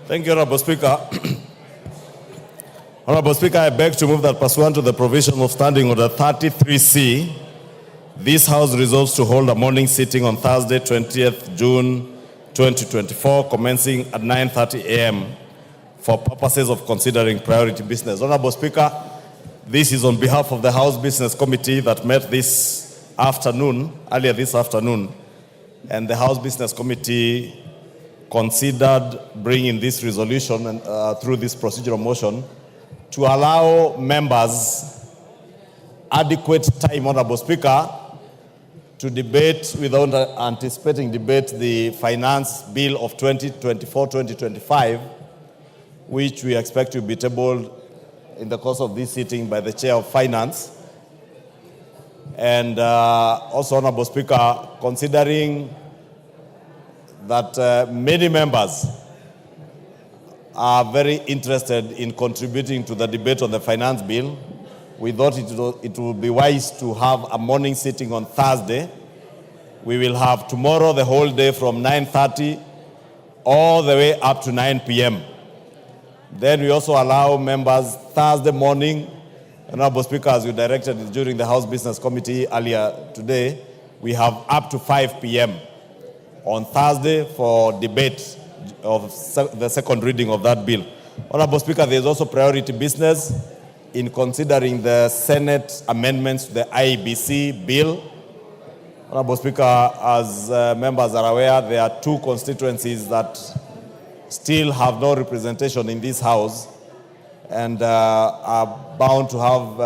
Thank you, Honorable Speaker. Honorable Speaker, I beg to move that pursuant to the provision of Standing Order 33C, this House resolves to hold a morning sitting on Thursday, 20th June 2024, commencing at 9:30 a.m. for purposes of considering priority business. Honorable Speaker, this is on behalf of the House Business Committee that met earlier this afternoon, and the House Business Committee considered bringing this resolution and, through this procedural motion to allow members adequate time, Honorable Speaker, to debate without anticipating debate the finance bill of 2024-2025, which we expect to be tabled in the course of this sitting by the Chair of Finance. And also, Honorable Speaker, considering that many members are very interested in contributing to the debate on the finance bill, we thought it would be wise to have a morning sitting on Thursday. We will have tomorrow the whole day from 9:30 all the way up to 9 p.m. Then we also allow members Thursday morning, Honorable Speaker, as you directed during the House Business Committee earlier today, we have up to 5 p.m. on Thursday for debate of the second reading of that bill. Honorable Speaker, there is also priority business in considering the Senate amendments to the IBC bill. Honorable Speaker, as members are aware, there are two constituencies that still have no representation in this House and are bound to have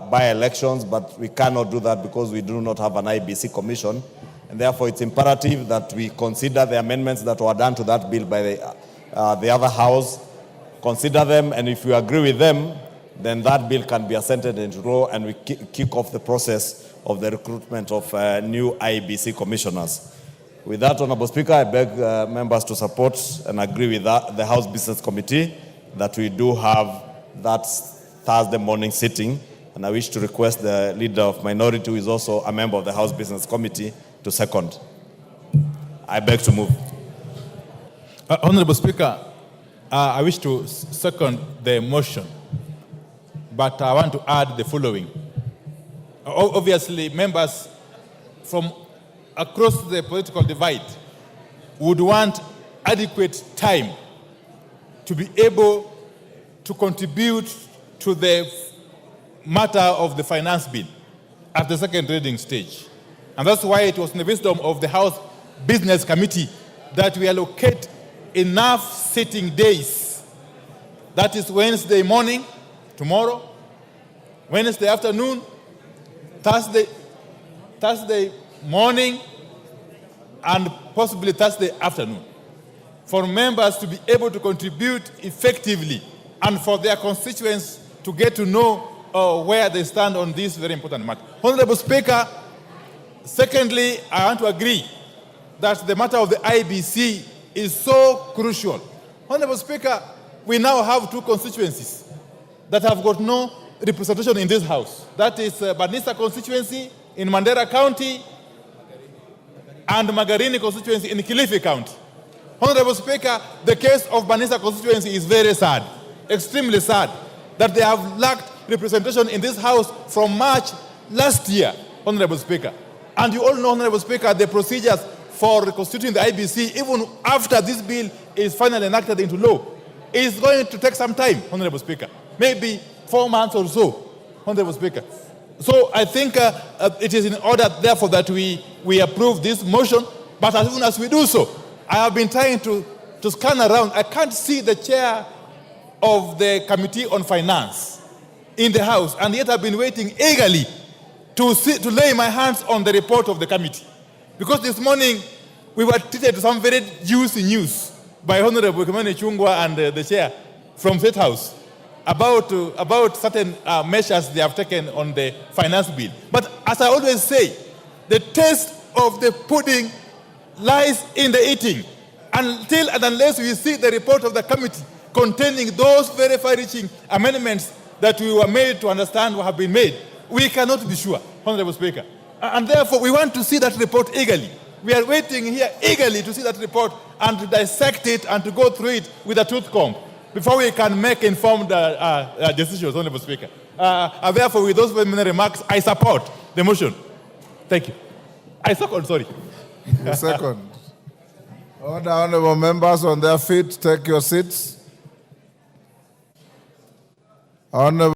by-elections, but we cannot do that because we do not have an IBC commission. And therefore, it's imperative that we consider the amendments that were done to that bill by the other House, consider them, and if we agree with them, then that bill can be assented into law, and we kick off the process of the recruitment of new IBC commissioners. With that, Honorable Speaker, I beg members to support and agree with the House Business Committee that we do have that Thursday morning sitting, and I wish to request the Leader of Minority, who is also a member of the House Business Committee, to second. I beg to move. Honorable Speaker, I wish to second the motion, but I want to add the following. Obviously, members from across the political divide would want adequate time to be able to contribute to the matter of the finance bill at the second reading stage. And that's why it was in the wisdom of the House Business Committee that we allocate enough sitting days. That is Wednesday morning, tomorrow, Wednesday afternoon, Thursday morning, and possibly Thursday afternoon, for members to be able to contribute effectively and for their constituents to get to know where they stand on this very important matter. Honorable Speaker, secondly, I want to agree that the matter of the IBC is so crucial. Honorable Speaker, we now have two constituencies that have got no representation in this House. That is Banisa constituency in Mandera County and Magarini constituency in Kilifi County. Honorable Speaker, the case of Banisa constituency is very sad, extremely sad, that they have lacked representation in this House from March last year, Honorable Speaker. And you all know, Honorable Speaker, the procedures for reconstituting the IBC, even after this bill is finally enacted into law, is going to take some time, Honorable Speaker. Maybe 4 months or so, Honorable Speaker. So I think it is in order, therefore, that we approve this motion. But as soon as we do so, I have been trying to scan around. I can't see the chair of the Committee on Finance in the House, and yet I've been waiting eagerly to lay my hands on the report of the committee. Because this morning, we were treated to some very juicy news by Honorable Kimani Chungwa and the chair from State House about certain measures they have taken on the finance bill. But as I always say, the taste of the pudding lies in the eating. Until and unless we see the report of the committee containing those very far-reaching amendments that we were made to understand what have been made, we cannot be sure, Honorable Speaker. And therefore, we want to see that report eagerly. We are waiting here eagerly to see that report and to dissect it and to go through it with a tooth comb before we can make informed decisions, Honorable Speaker. Therefore, with those preliminary remarks, I support the motion. Thank you. I second, sorry. You second. Order, honorable members on their feet, take your seats. Honorable